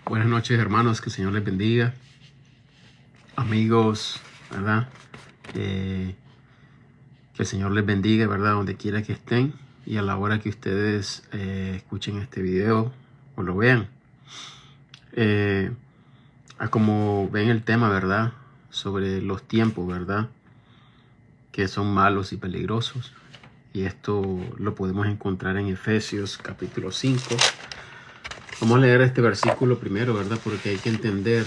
Buenas noches, hermanos, que el Señor les bendiga. Amigos, ¿verdad? Que el Señor les bendiga, ¿verdad? Donde quiera que estén y a la hora que ustedes escuchen este video o lo vean. Como ven el tema, ¿verdad? Sobre los tiempos, ¿verdad? Que son malos y peligrosos. Y esto lo podemos encontrar en Efesios capítulo 5. Vamos a leer este versículo primero, ¿verdad? Porque hay que entender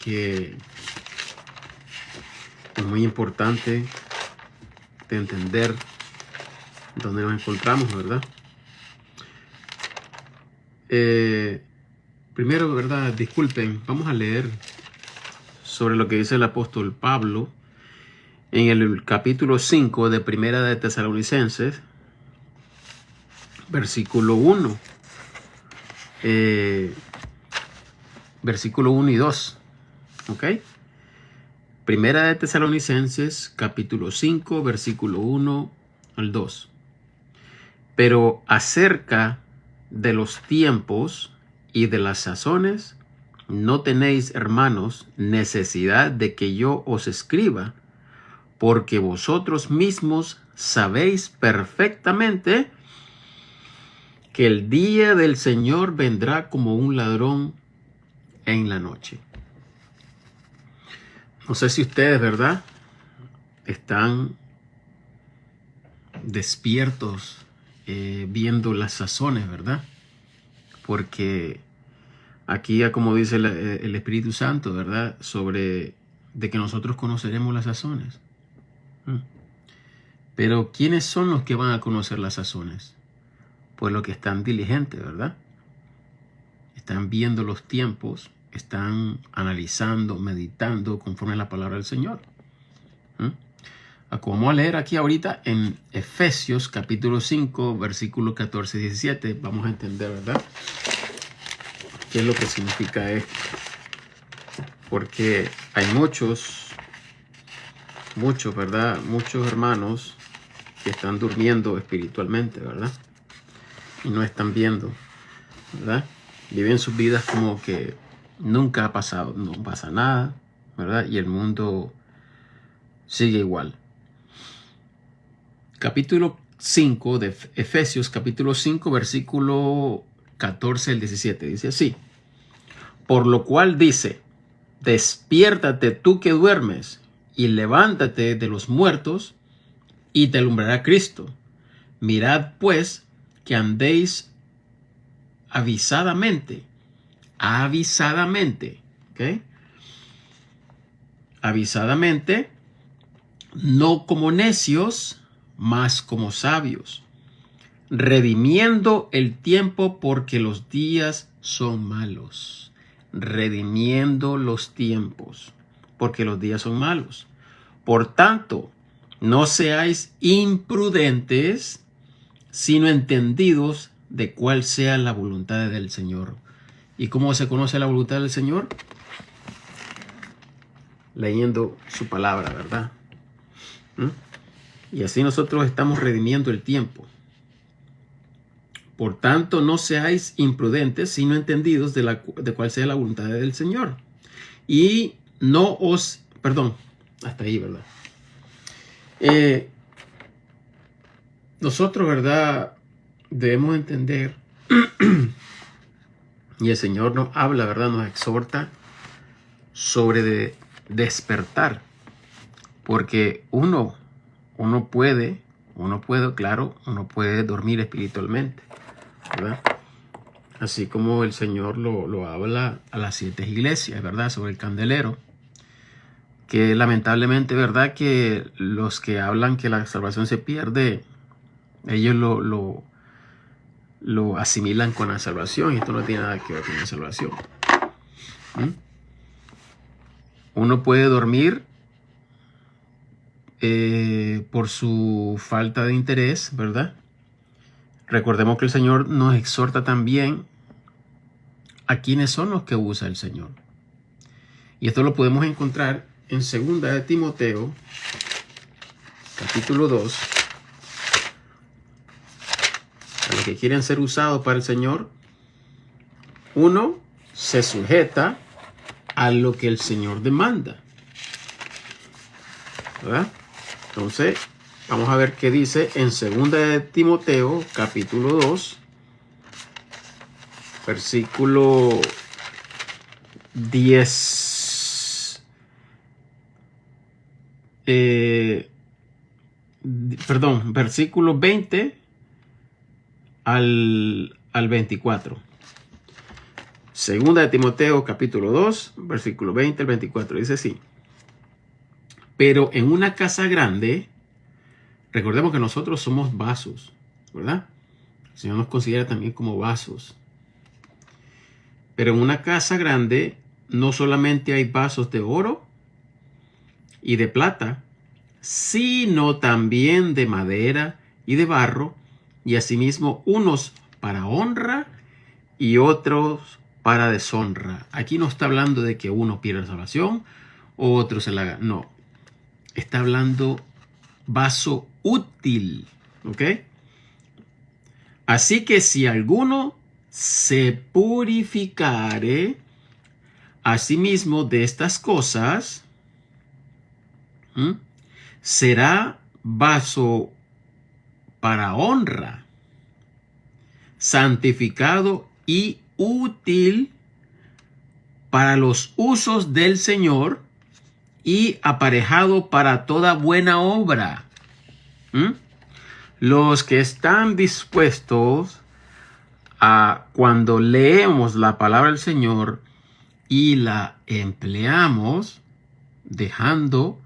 que es muy importante de entender dónde nos encontramos, ¿verdad? Primero, ¿verdad? Disculpen, vamos a leer sobre lo que dice el apóstol Pablo en el capítulo 5 de Primera de Tesalonicenses, versículo 1. Versículo 1 y 2, ¿ok? Primera de Tesalonicenses, capítulo 5, versículo 1 al 2. Pero acerca de los tiempos y de las sazones, no tenéis, hermanos, necesidad de que yo os escriba, porque vosotros mismos sabéis perfectamente que el día del Señor vendrá como un ladrón en la noche. No sé si ustedes, ¿verdad?, están despiertos viendo las sazones, ¿verdad? Porque aquí, como dice el Espíritu Santo, ¿verdad?, sobre de que nosotros conoceremos las sazones. Pero ¿quiénes son los que van a conocer las sazones? Pues los que están diligentes, ¿verdad? Están viendo los tiempos, están analizando, meditando conforme a la palabra del Señor. Como vamos a leer aquí ahorita en Efesios capítulo 5, versículos 14 y 17, vamos a entender, ¿verdad?, qué es lo que significa esto. Porque hay muchos, ¿verdad?, muchos hermanos que están durmiendo espiritualmente, ¿verdad?, y no están viendo, ¿verdad? Viven sus vidas como que nunca ha pasado, no pasa nada, ¿verdad? Y el mundo sigue igual. Capítulo 5 de Efesios, capítulo 5, versículo 14 al 17, dice así: por lo cual dice, despiértate tú que duermes, y levántate de los muertos, y te alumbrará Cristo. Mirad pues que andéis avisadamente, ¿ok? Avisadamente, no como necios, mas como sabios, redimiendo el tiempo porque los días son malos. Redimiendo los tiempos porque los días son malos. Por tanto, no seáis imprudentes, sino entendidos de cuál sea la voluntad del Señor. ¿Y cómo se conoce la voluntad del Señor? Leyendo su palabra, ¿verdad? Y así nosotros estamos redimiendo el tiempo. Por tanto, no seáis imprudentes, sino entendidos de cuál sea la voluntad del Señor. Y no os... Perdón, hasta ahí, ¿verdad? Nosotros, ¿verdad?, debemos entender, y el Señor nos habla, ¿verdad?, nos exhorta sobre despertar. Porque uno puede dormir espiritualmente, ¿verdad? Así como el Señor lo habla a las 7 iglesias, ¿verdad?, sobre el candelero. Que lamentablemente, ¿verdad?, que los que hablan que la salvación se pierde, ellos lo asimilan con la salvación, y esto no tiene nada que ver con la salvación. Uno puede dormir por su falta de interés, ¿verdad? Recordemos que el Señor nos exhorta también a quiénes son los que usa el Señor. Y esto lo podemos encontrar en 2 de Timoteo, capítulo 2. A los que quieren ser usados para el Señor, 1, se sujeta a lo que el Señor demanda, ¿verdad? Entonces, vamos a ver qué dice en 2 de Timoteo, capítulo 2, versículo 10. Versículo 20 al 24. 2 de Timoteo, capítulo 2, versículo 20 al 24. Dice así: pero en una casa grande, recordemos que nosotros somos vasos, ¿verdad? El Señor nos considera también como vasos. Pero en una casa grande no solamente hay vasos de oro y de plata, sino también de madera y de barro, y asimismo unos para honra y otros para deshonra. Aquí no está hablando de que uno pierda salvación o otro se la haga. No. Está hablando vaso útil. ¿Ok? Así que si alguno se purificare a sí mismo de estas cosas, será vaso para honra, santificado y útil para los usos del Señor y aparejado para toda buena obra. Los que están dispuestos a, cuando leemos la palabra del Señor y la empleamos, dejando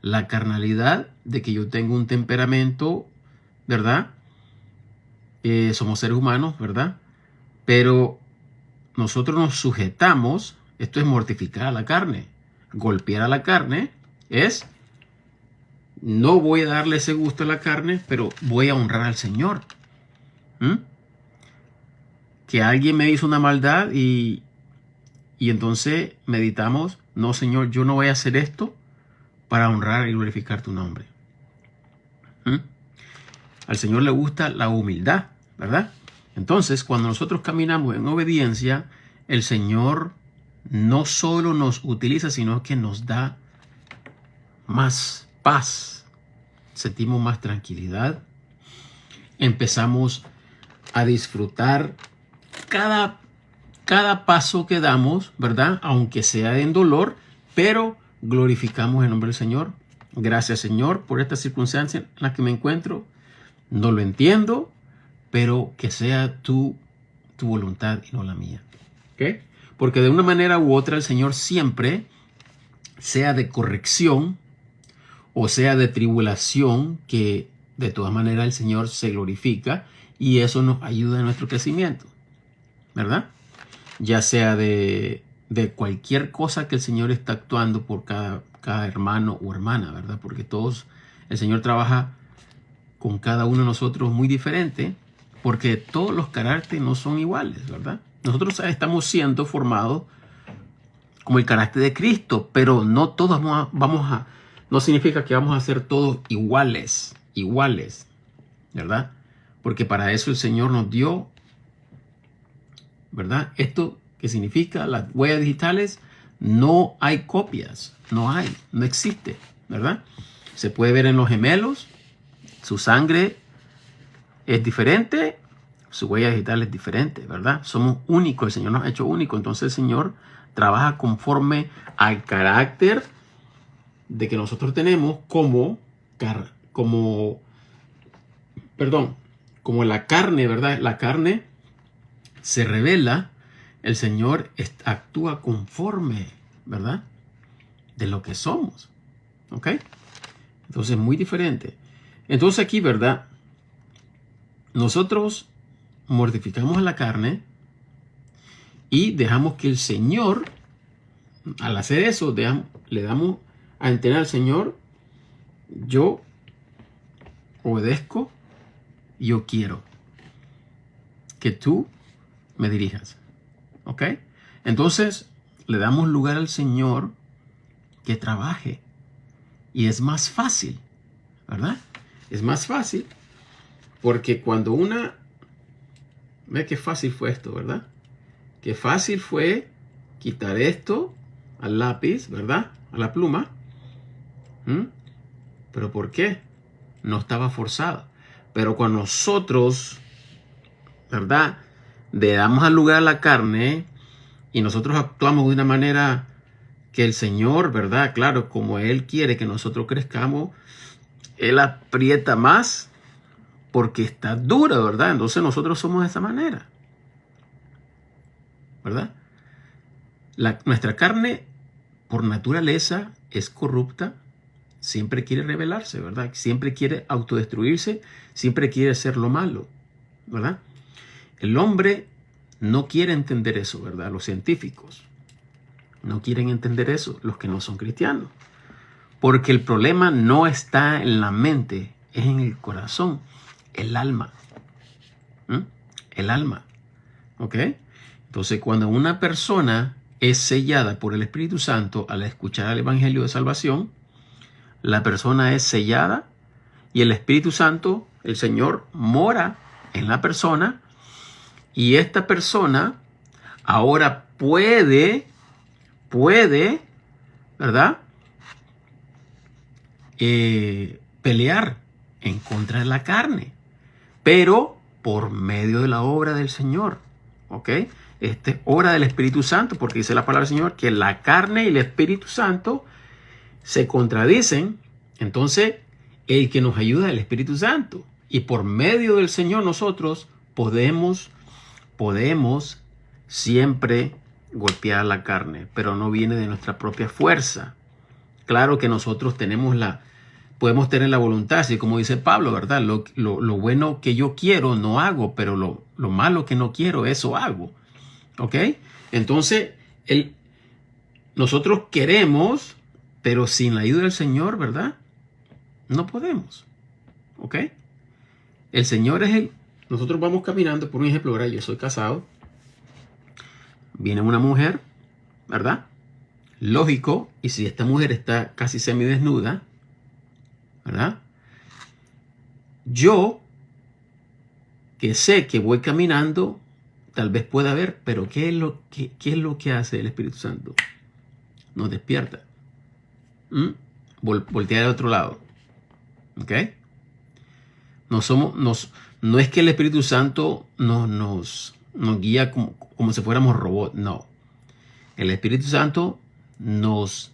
la carnalidad de que yo tengo un temperamento, ¿verdad? Somos seres humanos, ¿verdad? Pero nosotros nos sujetamos. Esto es mortificar a la carne. Golpear a la carne es: no voy a darle ese gusto a la carne, pero voy a honrar al Señor. Que alguien me hizo una maldad y entonces meditamos: no, Señor, yo no voy a hacer esto para honrar y glorificar tu nombre. Al Señor le gusta la humildad, ¿verdad? Entonces, cuando nosotros caminamos en obediencia, el Señor no solo nos utiliza, sino que nos da más paz. Sentimos más tranquilidad. Empezamos a disfrutar cada paso que damos, ¿verdad? Aunque sea en dolor, pero glorificamos el nombre del Señor. Gracias, Señor, por esta circunstancia en la que me encuentro. No lo entiendo, pero que sea tu voluntad y no la mía. ¿Okay? Porque de una manera u otra el Señor siempre, sea de corrección o sea de tribulación, que de todas maneras el Señor se glorifica y eso nos ayuda en nuestro crecimiento, ¿verdad? Ya sea de cualquier cosa que el Señor está actuando por cada hermano o hermana, ¿verdad? Porque todos, el Señor trabaja con cada uno de nosotros muy diferente, porque todos los caracteres no son iguales, ¿verdad? Nosotros estamos siendo formados como el carácter de Cristo, pero no todos no significa que vamos a ser todos iguales, ¿verdad? Porque para eso el Señor nos dio, ¿verdad? Esto que significa las huellas digitales, no hay copias, no existe, ¿verdad? Se puede ver en los gemelos, su sangre es diferente, su huella digital es diferente, ¿verdad? Somos únicos, el Señor nos ha hecho únicos, entonces el Señor trabaja conforme al carácter de que nosotros tenemos como la carne, ¿verdad? La carne se revela, el Señor actúa conforme, ¿verdad? De lo que somos, ¿ok? Entonces, muy diferente. Entonces aquí, ¿verdad? Nosotros mortificamos a la carne y dejamos que el Señor, al hacer eso, le damos a entender al Señor: yo obedezco, yo quiero que tú me dirijas, ¿ok? Entonces le damos lugar al Señor que trabaje y es más fácil, ¿verdad? Es más fácil porque cuando ve qué fácil fue esto, ¿verdad? Qué fácil fue quitar esto al lápiz, ¿verdad? A la pluma. ¿Pero por qué? No estaba forzado. Pero cuando nosotros, ¿verdad?, le damos al lugar a la carne y nosotros actuamos de una manera que el Señor, ¿verdad?, claro, como Él quiere que nosotros crezcamos, Él aprieta más porque está dura, ¿verdad? Entonces nosotros somos de esa manera, ¿verdad? Nuestra carne, por naturaleza, es corrupta, siempre quiere rebelarse, ¿verdad? Siempre quiere autodestruirse, siempre quiere hacer lo malo, ¿verdad? El hombre no quiere entender eso, ¿verdad? Los científicos no quieren entender eso, los que no son cristianos. Porque el problema no está en la mente, es en el corazón, el alma. El alma. ¿Ok? Entonces, cuando una persona es sellada por el Espíritu Santo al escuchar el Evangelio de Salvación, la persona es sellada y el Espíritu Santo, el Señor, mora en la persona y esta persona ahora puede, ¿verdad?, pelear en contra de la carne, pero por medio de la obra del Señor. ¿Ok? Esta es obra del Espíritu Santo, porque dice la palabra del Señor que la carne y el Espíritu Santo se contradicen. Entonces, el que nos ayuda es el Espíritu Santo. Y por medio del Señor nosotros podemos siempre golpear la carne, pero no viene de nuestra propia fuerza. Claro que nosotros podemos tener la voluntad, así como dice Pablo, ¿verdad? Lo bueno que yo quiero no hago, pero lo malo que no quiero, eso hago. ¿Ok? Entonces, nosotros queremos, pero sin la ayuda del Señor, ¿verdad?, no podemos. ¿Ok? El Señor es nosotros vamos caminando, por un ejemplo, ¿verdad? Yo soy casado. Viene una mujer, ¿verdad? Lógico, y si esta mujer está casi semidesnuda, ¿verdad?, yo, que sé que voy caminando, tal vez pueda ver, pero ¿qué es lo que hace el Espíritu Santo? Nos despierta. Voltear al otro lado. ¿Ok? No es que el Espíritu Santo nos guía como si fuéramos robots. No. El Espíritu Santo nos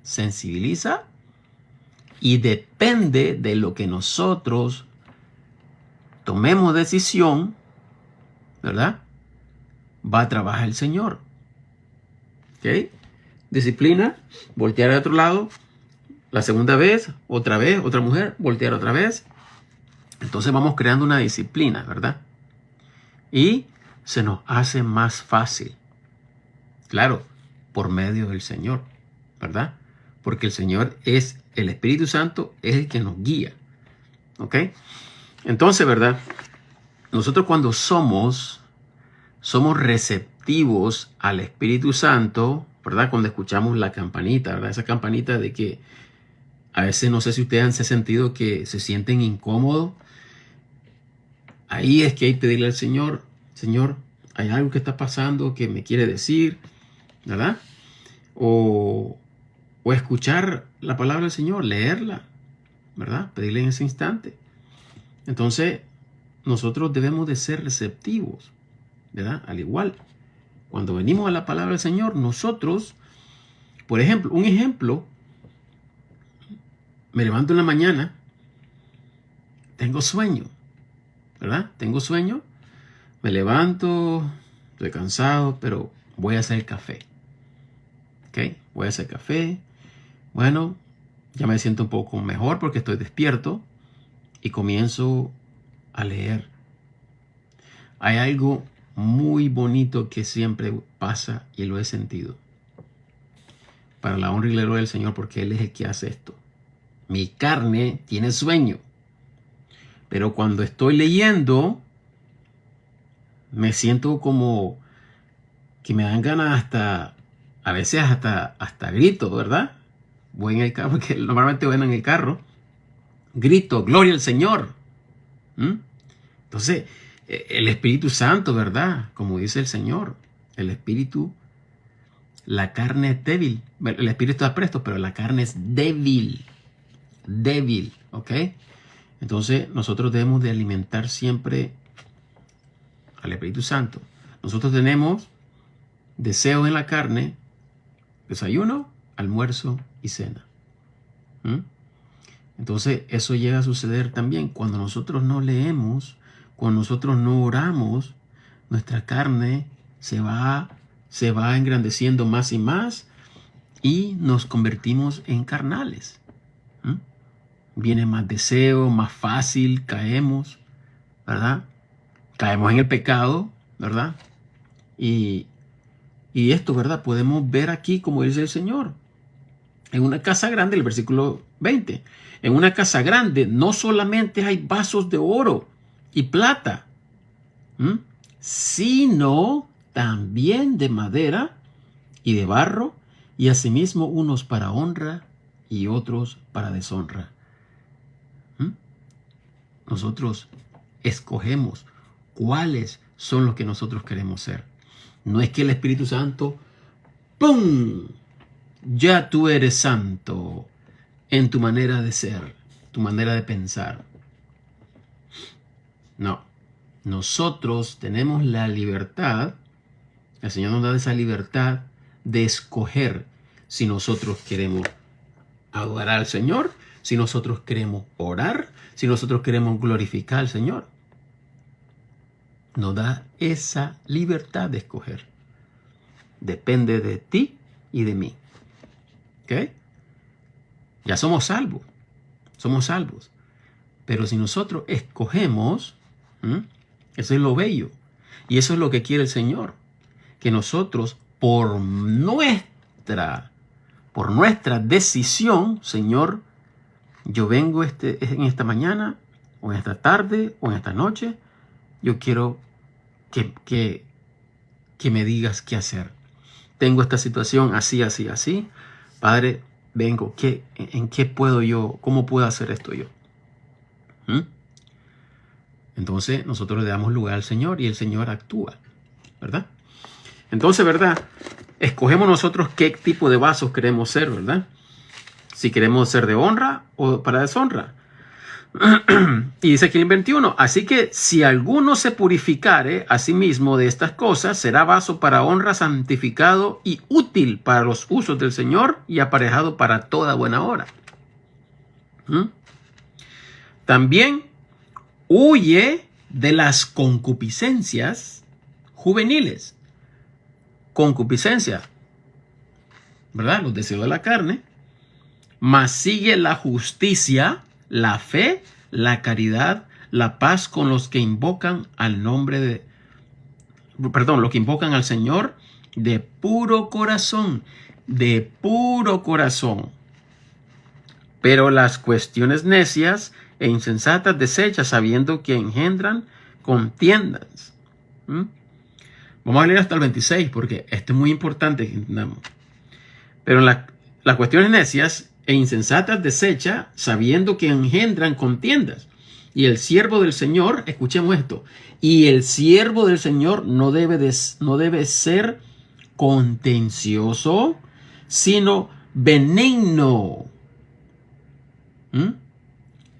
sensibiliza y depende de lo que nosotros tomemos decisión, ¿verdad?, va a trabajar el Señor. ¿Ok? Disciplina, voltear al otro lado. La segunda vez, otra mujer, voltear otra vez. Entonces vamos creando una disciplina, ¿verdad? Y se nos hace más fácil. Claro, por medio del Señor, ¿verdad? Porque el Señor el Espíritu Santo es el que nos guía. ¿Ok? Entonces, ¿verdad? Nosotros cuando somos receptivos al Espíritu Santo, ¿verdad? Cuando escuchamos la campanita, ¿verdad? Esa campanita de que a veces, no sé si ustedes han sentido que se sienten incómodos. Ahí es que hay que pedirle al Señor, Señor, hay algo que está pasando que me quiere decir, ¿verdad? O escuchar la palabra del Señor, leerla, ¿verdad? Pedirle en ese instante. Entonces, nosotros debemos de ser receptivos, ¿verdad? Al igual, cuando venimos a la palabra del Señor, nosotros, por ejemplo, me levanto en la mañana, tengo sueño, ¿verdad? Tengo sueño, me levanto, estoy cansado, pero voy a hacer café. ¿Ok? Voy a hacer café. Bueno, ya me siento un poco mejor porque estoy despierto y comienzo a leer. Hay algo muy bonito que siempre pasa y lo he sentido. Para la honra y la gloria del Señor, porque Él es el que hace esto. Mi carne tiene sueño, pero cuando estoy leyendo, me siento como que me dan ganas a veces hasta grito, ¿verdad? Voy en el carro, porque normalmente voy en el carro, grito, gloria al Señor. Entonces, el Espíritu Santo, ¿verdad? Como dice el Señor, el Espíritu La carne es débil. El espíritu está presto, pero la carne es débil. Débil, ¿ok? Entonces nosotros debemos de alimentar siempre al Espíritu Santo. Nosotros tenemos deseos en la carne, desayuno, almuerzo y cena. Entonces eso llega a suceder también cuando nosotros no leemos, cuando nosotros no oramos, nuestra carne se va engrandeciendo más y más y nos convertimos en carnales. Viene más deseo, más fácil, caemos, ¿verdad? Caemos en el pecado, ¿verdad? Y esto, ¿verdad? Podemos ver aquí, como dice el Señor, en una casa grande, el versículo 20, en una casa grande no solamente hay vasos de oro y plata, sino también de madera y de barro, y asimismo unos para honra y otros para deshonra. Nosotros escogemos cuáles son los que nosotros queremos ser. No es que el Espíritu Santo, ¡pum!, ya tú eres santo en tu manera de ser, tu manera de pensar. No, nosotros tenemos la libertad, el Señor nos da esa libertad de escoger si nosotros queremos adorar al Señor, si nosotros queremos orar, si nosotros queremos glorificar al Señor. Nos da esa libertad de escoger. Depende de ti y de mí. ¿Ok? Ya somos salvos. Somos salvos. Pero si nosotros escogemos, eso es lo bello. Y eso es lo que quiere el Señor. Que nosotros, por nuestra decisión, Señor, yo vengo en esta mañana, o en esta tarde, o en esta noche, yo quiero que me digas qué hacer. Tengo esta situación así, así, así. Padre, vengo, ¿en qué puedo yo? ¿Cómo puedo hacer esto yo? Entonces nosotros le damos lugar al Señor y el Señor actúa, ¿verdad? Entonces, ¿verdad? Escogemos nosotros qué tipo de vasos queremos ser, ¿verdad? Si queremos ser de honra o para deshonra. Y dice aquí en el 21, así que si alguno se purificare a sí mismo de estas cosas, será vaso para honra, santificado y útil para los usos del Señor y aparejado para toda buena obra. También huye de las concupiscencias juveniles. Concupiscencia, ¿verdad? Los deseos de la carne. Mas sigue la justicia, la fe, la caridad, la paz con los que invocan al los que invocan al Señor de puro corazón, Pero las cuestiones necias e insensatas desecha, sabiendo que engendran contiendas. Vamos a leer hasta el 26, porque esto es muy importante que entendamos. Pero las cuestiones necias e insensatas desecha, sabiendo que engendran contiendas. Y el siervo del Señor, escuchemos esto, y el siervo del Señor no debe ser contencioso, sino benigno.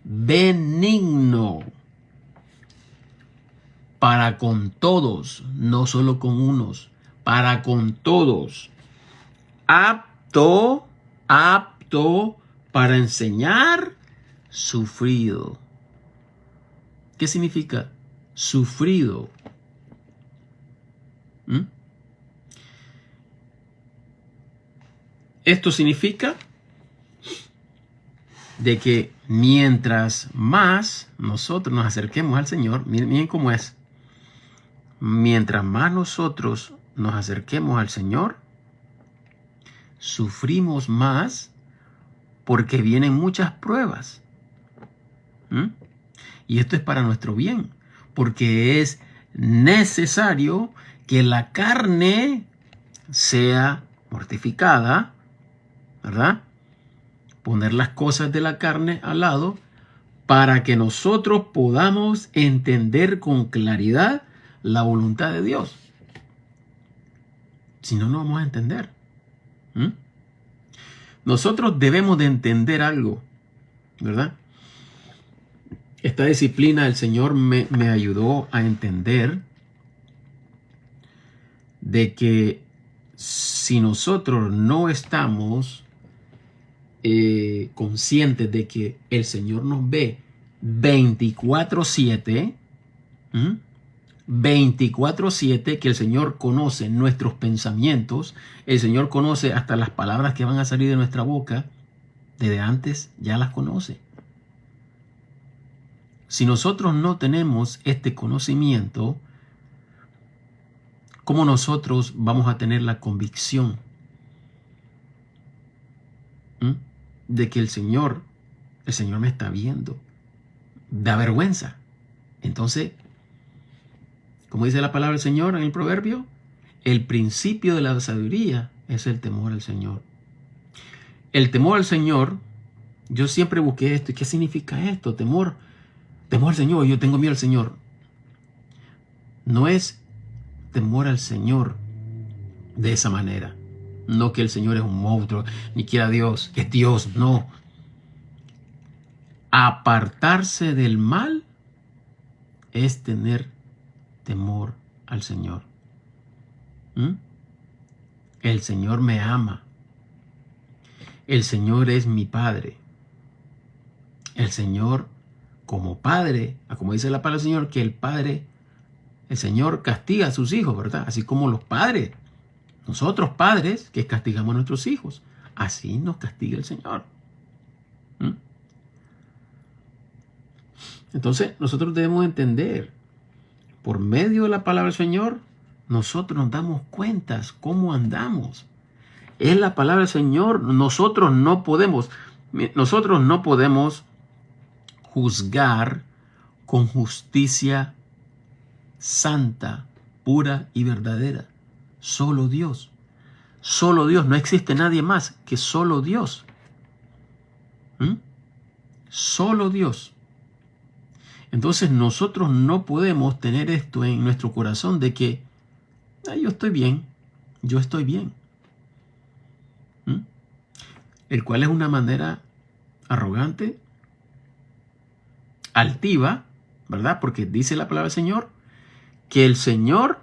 Benigno para con todos, no solo con unos, para con todos, apto para enseñar, sufrido. ¿Qué significa sufrido? Esto significa de que mientras más nosotros nos acerquemos al Señor, miren cómo es. Mientras más nosotros nos acerquemos al Señor, sufrimos más porque vienen muchas pruebas. Y esto es para nuestro bien, porque es necesario que la carne sea mortificada, ¿verdad? Poner las cosas de la carne al lado para que nosotros podamos entender con claridad la voluntad de Dios. Si no, no vamos a entender. ¿Mm? Nosotros debemos de entender algo, ¿verdad? Esta disciplina el Señor me ayudó a entender de que si nosotros no estamos conscientes de que el Señor nos ve 24/7, 24/7, que el Señor conoce nuestros pensamientos, el Señor conoce hasta las palabras que van a salir de nuestra boca, desde antes ya las conoce. Si nosotros no tenemos este conocimiento, ¿cómo nosotros vamos a tener la convicción de que el Señor me está viendo? Da vergüenza. Entonces, como dice la palabra del Señor en el proverbio, el principio de la sabiduría es el temor al Señor. El temor al Señor, yo siempre busqué esto. ¿Y qué significa esto? Temor al Señor. Yo tengo miedo al Señor. No es temor al Señor de esa manera. No que el Señor es un monstruo, ni quiera Dios, que es Dios. No. Apartarse del mal es tener temor al Señor. El Señor me ama. El Señor es mi Padre. El Señor, como Padre, como dice la palabra del Señor, que el Señor castiga a sus hijos, ¿verdad? Así como los padres, nosotros padres que castigamos a nuestros hijos, así nos castiga el Señor. Entonces, nosotros debemos entender, por medio de la palabra del Señor, nosotros nos damos cuentas cómo andamos. Es la palabra del Señor. Nosotros no podemos juzgar con justicia santa, pura y verdadera. Solo Dios. Solo Dios. No existe nadie más que solo Dios. Solo Dios. Entonces nosotros no podemos tener esto en nuestro corazón de que yo estoy bien. El cual es una manera arrogante, altiva, ¿verdad? Porque dice la palabra del Señor que el Señor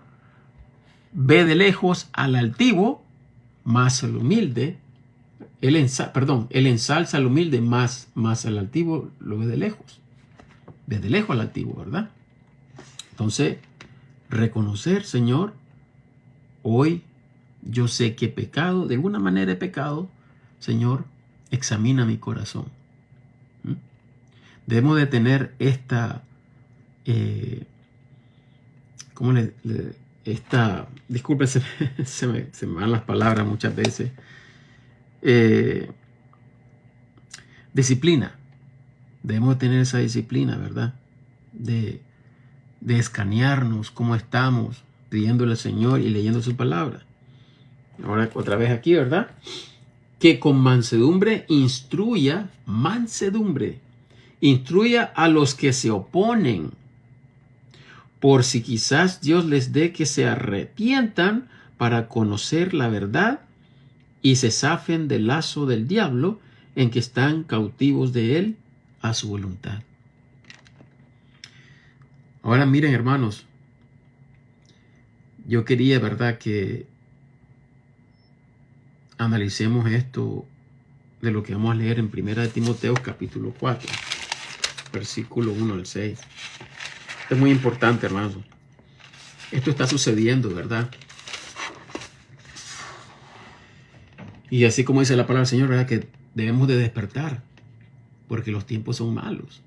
ve de lejos al altivo, más al humilde. Él ensalza al humilde, más al altivo lo ve de lejos. Ve de lejos al altivo, ¿verdad? Entonces, reconocer, Señor, hoy yo sé que he pecado, de alguna manera he pecado. Señor, examina mi corazón. Debemos de tener esta, disculpe, se me van las palabras muchas veces. Disciplina. Debemos de tener esa disciplina, ¿verdad? De escanearnos cómo estamos, pidiéndole al Señor y leyendo su palabra. Ahora otra vez aquí, ¿verdad? Que con mansedumbre instruya a los que se oponen, por si quizás Dios les dé que se arrepientan para conocer la verdad y se zafen del lazo del diablo en que están cautivos de él a su voluntad. Ahora miren, hermanos, yo quería, ¿verdad?, que analicemos esto de lo que vamos a leer en 1 Timoteo capítulo 4, versículo 1 al 6. Es muy importante, hermanos. Esto está sucediendo, ¿verdad? Y así como dice la palabra del Señor, ¿verdad?, que debemos de despertar, porque los tiempos son malos.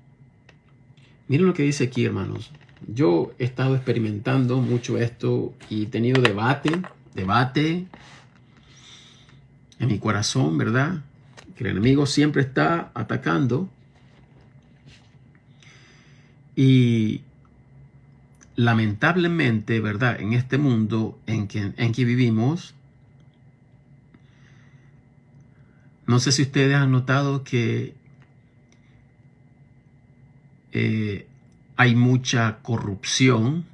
Miren lo que dice aquí, hermanos. Yo he estado experimentando mucho esto y he tenido debate en mi corazón, ¿verdad? Que el enemigo siempre está atacando. Y lamentablemente, ¿verdad?, en este mundo en que vivimos, no sé si ustedes han notado que hay mucha corrupción.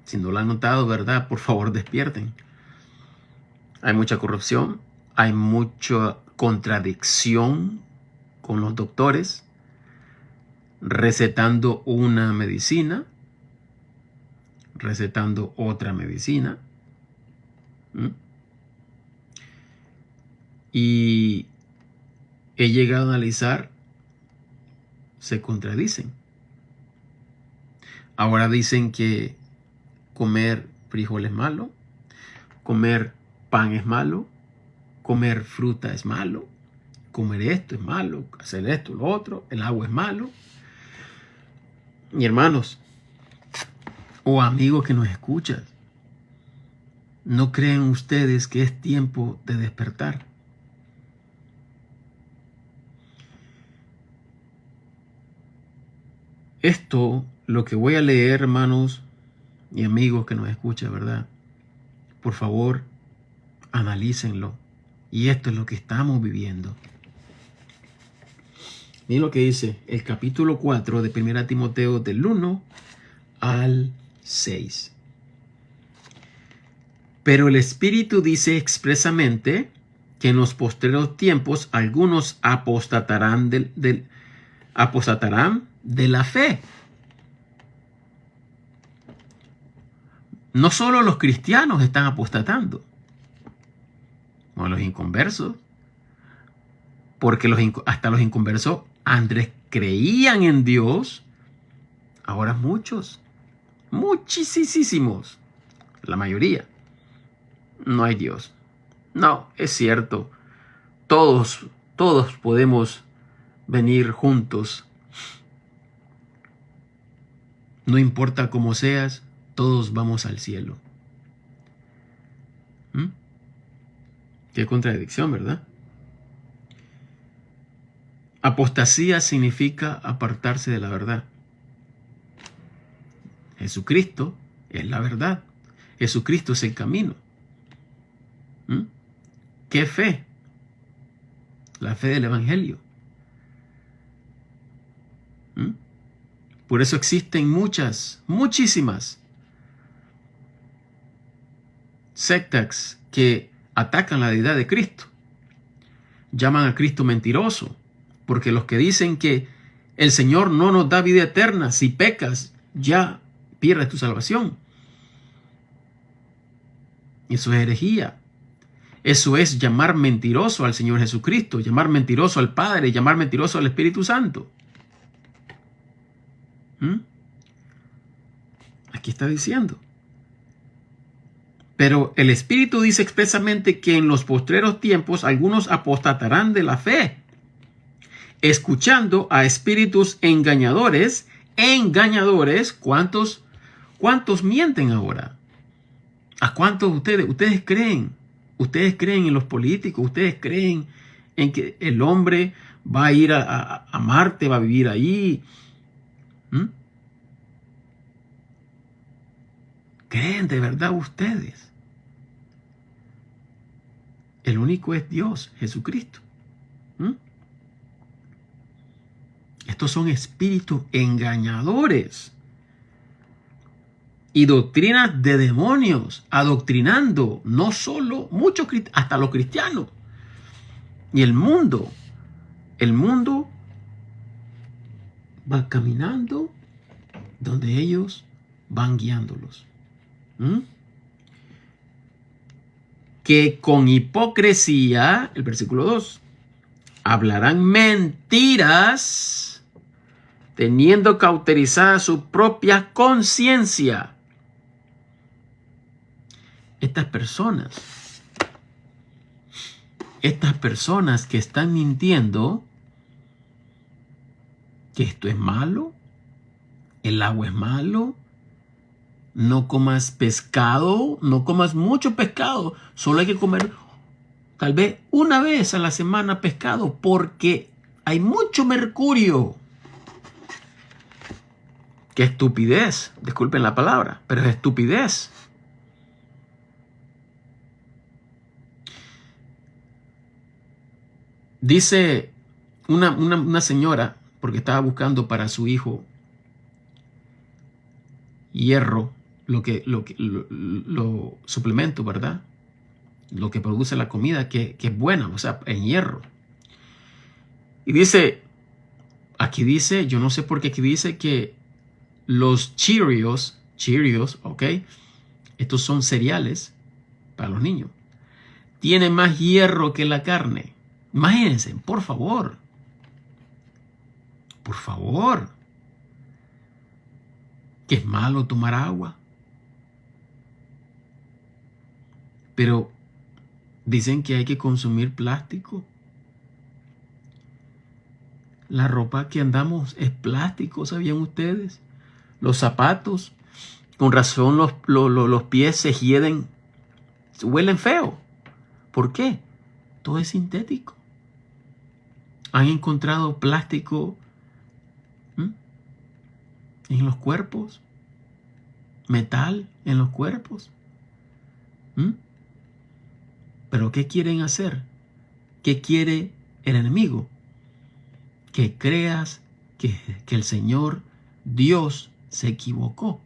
Si no lo han notado, ¿verdad?, por favor despierten. Hay mucha corrupción, hay mucha contradicción con los doctores recetando una medicina, recetando otra medicina. Y he llegado a analizar, se contradicen. Ahora dicen que comer frijol es malo, comer pan es malo, comer fruta es malo, comer esto es malo, hacer esto, lo otro, el agua es malo. Y hermanos, o amigos que nos escuchan, ¿no creen ustedes que es tiempo de despertar? Esto, lo que voy a leer, hermanos y amigos que nos escuchan, ¿verdad? Por favor, analícenlo. Y esto es lo que estamos viviendo. Miren lo que dice el capítulo 4 de 1 Timoteo del 1 al 6. Pero el Espíritu dice expresamente que en los postreros tiempos algunos apostatarán apostatarán de la fe. No solo los cristianos están apostatando, o los inconversos, porque hasta los inconversos antes creían en Dios, ahora muchos, muchísimos, la mayoría, no hay Dios. No, es cierto, todos podemos venir juntos. No importa cómo seas, todos vamos al cielo. Qué contradicción, ¿verdad? Apostasía significa apartarse de la verdad. Jesucristo es la verdad. Jesucristo es el camino. ¿Qué fe? La fe del Evangelio. Por eso existen muchísimas sectas que atacan la deidad de Cristo. Llaman a Cristo mentiroso, porque los que dicen que el Señor no nos da vida eterna, si pecas ya pierdes tu salvación. Eso es herejía. Eso es llamar mentiroso al Señor Jesucristo, llamar mentiroso al Padre, llamar mentiroso al Espíritu Santo. Aquí está diciendo. Pero el Espíritu dice expresamente que en los postreros tiempos algunos apostatarán de la fe, escuchando a espíritus engañadores. ¿Cuántos mienten ahora? ¿A cuántos ustedes creen? ¿Ustedes creen en los políticos? ¿Ustedes creen en que el hombre va a ir a Marte, va a vivir ahí? ¿Creen de verdad ustedes? El único es Dios, Jesucristo. Estos son espíritus engañadores y doctrinas de demonios, adoctrinando no solo muchos, hasta los cristianos. Y el mundo va caminando donde ellos van guiándolos. Que con hipocresía, el versículo 2, hablarán mentiras, teniendo cauterizada su propia conciencia. Estas personas que están mintiendo, que esto es malo, el agua es malo, no comas pescado, no comas mucho pescado, solo hay que comer tal vez una vez a la semana pescado porque hay mucho mercurio. Qué estupidez, disculpen la palabra, pero es estupidez. Dice una señora, porque estaba buscando para su hijo hierro, lo suplemento, ¿verdad? lo que produce la comida, que es buena, o sea, en hierro. Y dice, aquí dice, yo no sé por qué aquí dice que los Cheerios, ¿ok? Estos son cereales para los niños. Tienen más hierro que la carne. Imagínense, por favor. Por favor. Que es malo tomar agua. Pero dicen que hay que consumir plástico. La ropa que andamos es plástico, ¿sabían ustedes? Los zapatos, con razón los pies se hieden, huelen feo. ¿Por qué? Todo es sintético. Han encontrado plástico en los cuerpos, metal en los cuerpos. ¿Pero qué quieren hacer? ¿Qué quiere el enemigo? Que creas que el Señor Dios se equivocó.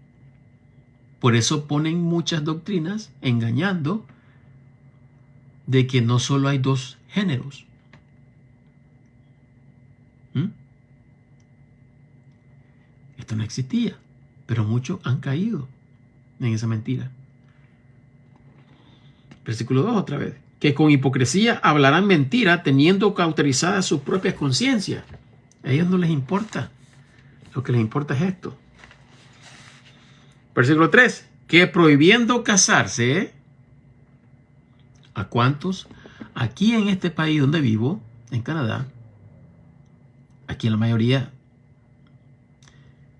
Por eso ponen muchas doctrinas engañando de que no solo hay dos géneros. Esto no existía, pero muchos han caído en esa mentira. Versículo 2 otra vez. Que con hipocresía hablarán mentira teniendo cauterizadas sus propias conciencias. A ellos no les importa. Lo que les importa es esto. Versículo 3. Que prohibiendo casarse, ¿a cuántos? Aquí en este país donde vivo, en Canadá, aquí la mayoría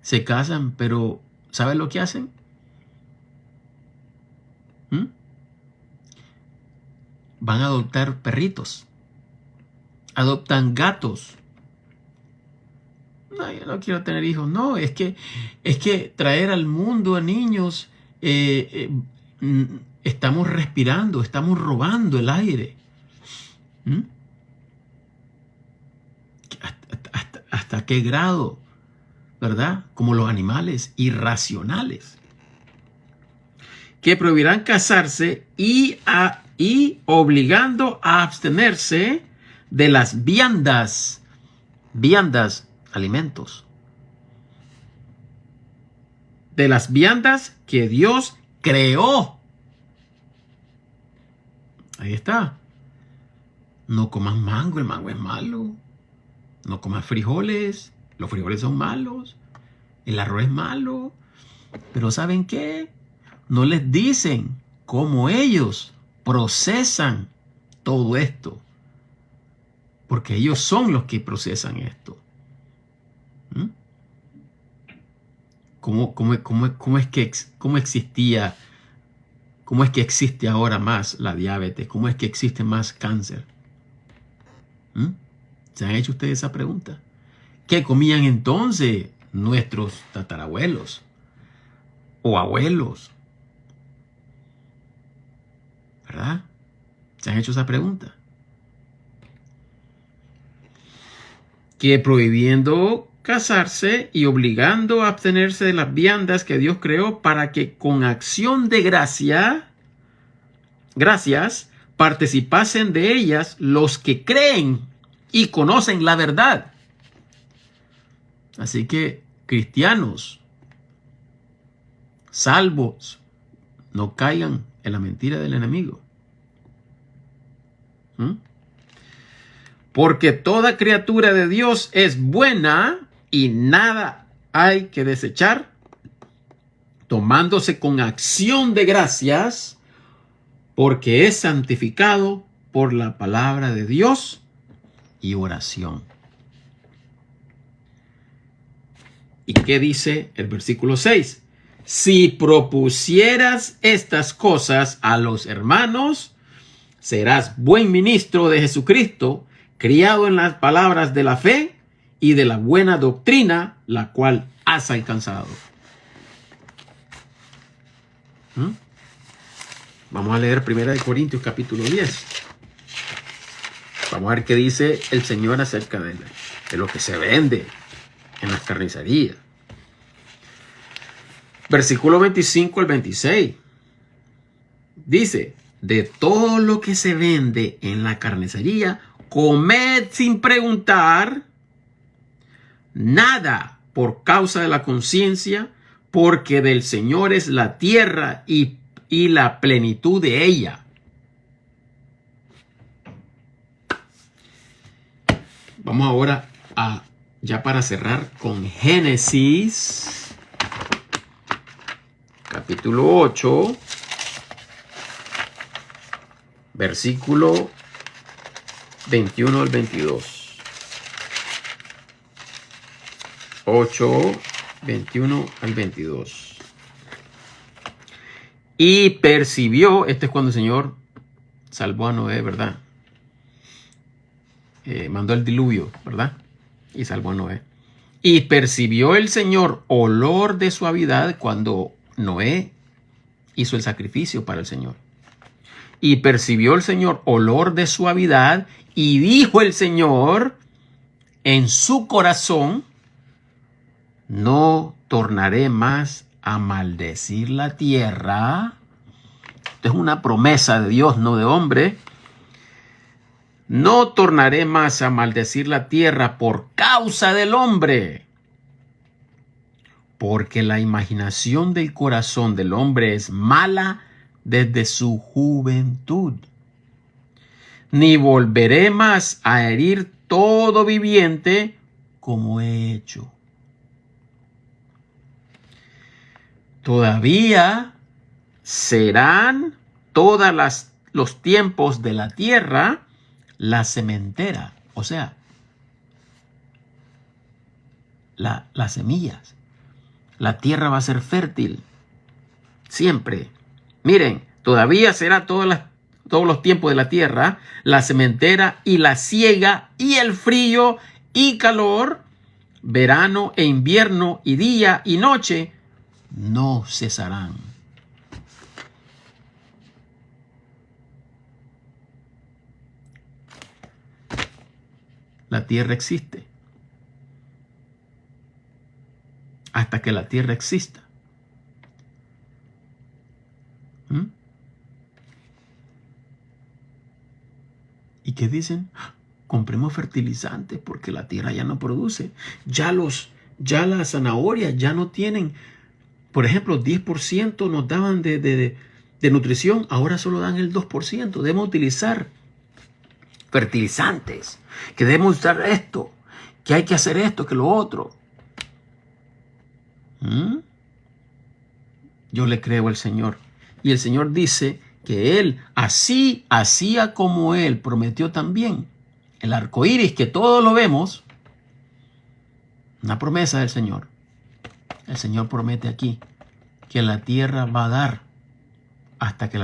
se casan, pero ¿saben lo que hacen? Van a adoptar perritos. Adoptan gatos. No, yo no quiero tener hijos. No, es que traer al mundo a niños, estamos respirando, estamos robando el aire. ¿Hasta qué grado? ¿Verdad? Como los animales irracionales. Que prohibirán casarse y obligando a abstenerse de las viandas, alimentos, de las viandas que Dios creó. Ahí está. No coman mango, el mango es malo. No coman frijoles, los frijoles son malos. El arroz es malo. Pero ¿saben qué? No les dicen cómo ellos procesan todo esto. Porque ellos son los que procesan esto. ¿Cómo es que existe ahora más la diabetes? ¿Cómo es que existe más cáncer? ¿Se han hecho ustedes esa pregunta? ¿Qué comían entonces nuestros tatarabuelos o abuelos? ¿Verdad? ¿Se han hecho esa pregunta? Que prohibiendo casarse y obligando a abstenerse de las viandas que Dios creó para que con acción de gracias participasen de ellas los que creen y conocen la verdad. Así que cristianos, salvos, no caigan en la mentira del enemigo. Porque toda criatura de Dios es buena y nada hay que desechar, tomándose con acción de gracias, porque es santificado por la palabra de Dios y oración. ¿Y qué dice el versículo 6? Si propusieras estas cosas a los hermanos, serás buen ministro de Jesucristo, criado en las palabras de la fe y de la buena doctrina, la cual has alcanzado. Vamos a leer 1 Corintios capítulo 10. Vamos a ver qué dice el Señor acerca de lo que se vende en las carnicerías. Versículo 25 al 26. Dice, de todo lo que se vende en la carnicería, comed sin preguntar nada por causa de la conciencia, porque del Señor es la tierra y la plenitud de ella. Vamos ahora ya para cerrar con Génesis, capítulo 8, versículo 21 al 22. 8, 21 al 22. Y percibió, este es cuando el Señor salvó a Noé, ¿verdad? Mandó el diluvio, ¿verdad? Y salvó a Noé. Y percibió el Señor olor de suavidad cuando Noé hizo el sacrificio para el Señor. Y percibió el Señor olor de suavidad y dijo el Señor en su corazón: no tornaré más a maldecir la tierra. Esto es una promesa de Dios, no de hombre. No tornaré más a maldecir la tierra por causa del hombre, porque la imaginación del corazón del hombre es mala desde su juventud. Ni volveré más a herir todo viviente como he hecho. Todavía serán todos los tiempos de la tierra la sementera, o sea, las semillas. La tierra va a ser fértil siempre. Miren, todavía será todos los tiempos de la tierra la sementera y la siega y el frío y calor, verano e invierno y día y noche no cesarán. La tierra existe hasta que la tierra exista. ¿Y qué dicen? Compremos fertilizantes porque la tierra ya no produce. Ya las zanahorias ya no tienen, por ejemplo, 10% nos daban de nutrición, ahora solo dan el 2%. Debemos utilizar fertilizantes, que debemos usar esto, que hay que hacer esto, que lo otro. Yo le creo al Señor. Y el Señor dice que Él así hacía como Él prometió también. El arco iris que todos lo vemos, una promesa del Señor. El Señor promete aquí que la tierra va a dar hasta que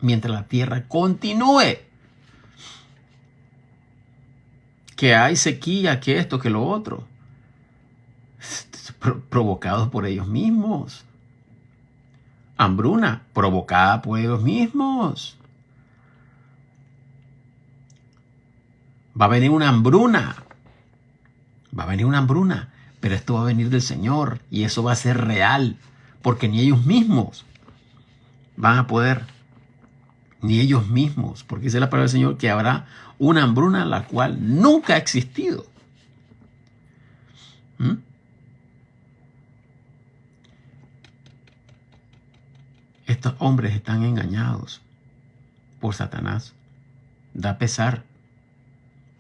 mientras la tierra continúe. Que hay sequía, que esto, que lo otro. Provocados por ellos mismos. Hambruna provocada por ellos mismos. Va a venir una hambruna. Pero esto va a venir del Señor y eso va a ser real, porque ni ellos mismos van a poder, ni ellos mismos, porque dice la palabra del Señor que habrá una hambruna la cual nunca ha existido. Estos hombres están engañados por Satanás. Da pesar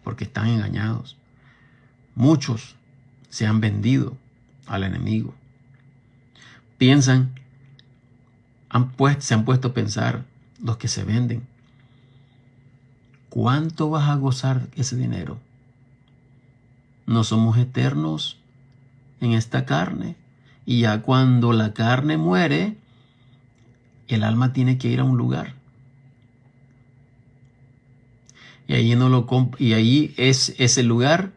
porque están engañados. Muchos se han vendido al enemigo. Piensan, se han puesto a pensar los que se venden. ¿Cuánto vas a gozar ese dinero? No somos eternos en esta carne. Y ya cuando la carne muere, el alma tiene que ir a un lugar. Y allí es ese lugar.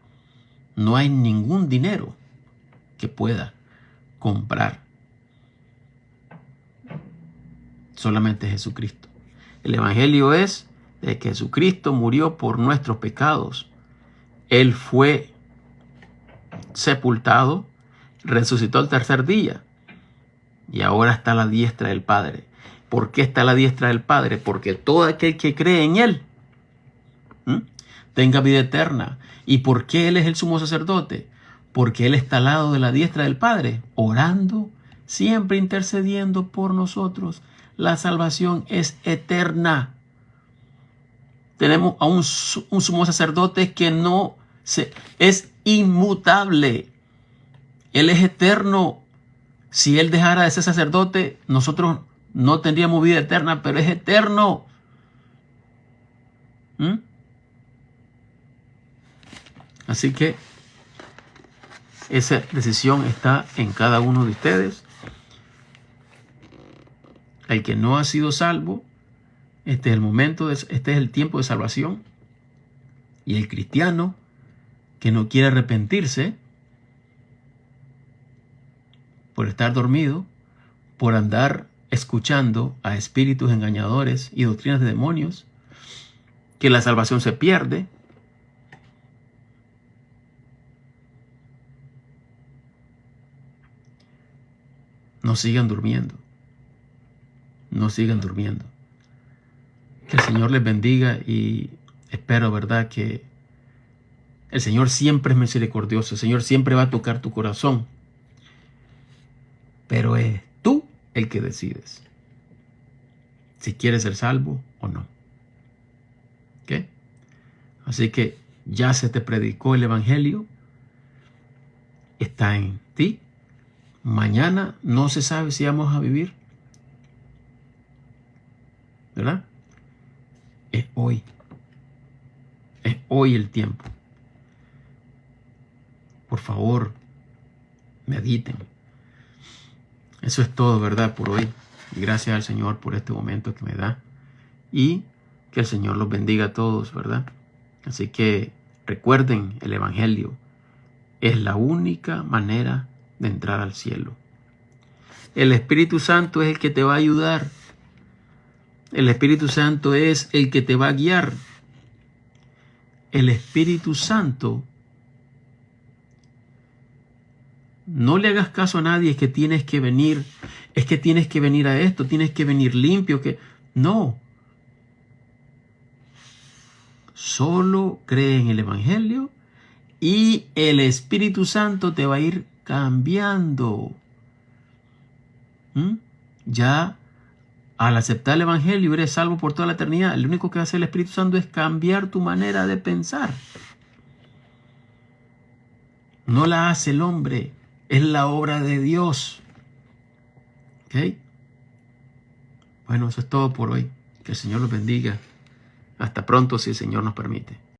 No hay ningún dinero que pueda comprar. Solamente Jesucristo. El evangelio es de que Jesucristo murió por nuestros pecados. Él fue sepultado, resucitó al tercer día y ahora está a la diestra del Padre. ¿Por qué está a la diestra del Padre? Porque todo aquel que cree en Él tenga vida eterna. ¿Y por qué Él es el sumo sacerdote? Porque Él está al lado de la diestra del Padre, orando, siempre intercediendo por nosotros. La salvación es eterna. Tenemos a un sumo sacerdote que es inmutable. Él es eterno. Si Él dejara de ser sacerdote, nosotros no tendríamos vida eterna, pero es eterno. Así que esa decisión está en cada uno de ustedes. El que no ha sido salvo, este es el tiempo de salvación. Y el cristiano que no quiere arrepentirse por estar dormido, por andar escuchando a espíritus engañadores y doctrinas de demonios, que la salvación se pierde. No sigan durmiendo. No sigan durmiendo. Que el Señor les bendiga y espero, ¿verdad?, que el Señor siempre es misericordioso. El Señor siempre va a tocar tu corazón. Pero es tú el que decides si quieres ser salvo o no. ¿Ok? Así que ya se te predicó el Evangelio. Está en ti. Mañana no se sabe si vamos a vivir. ¿Verdad? Es hoy. Es hoy el tiempo. Por favor, mediten. Eso es todo, ¿verdad?, por hoy. Y gracias al Señor por este momento que me da. Y que el Señor los bendiga a todos, ¿verdad? Así que recuerden, el Evangelio es la única manera de entrar al cielo. El Espíritu Santo es el que te va a ayudar. El Espíritu Santo es el que te va a guiar. El Espíritu Santo. No le hagas caso a nadie, es que tienes que venir a esto, tienes que venir limpio, no. Solo cree en el Evangelio y el Espíritu Santo te va a ir cambiando. Ya al aceptar el Evangelio eres salvo por toda la eternidad. Lo único que hace el Espíritu Santo es cambiar tu manera de pensar. No la hace el hombre. Es la obra de Dios. ¿Ok? Bueno, eso es todo por hoy. Que el Señor los bendiga. Hasta pronto, si el Señor nos permite.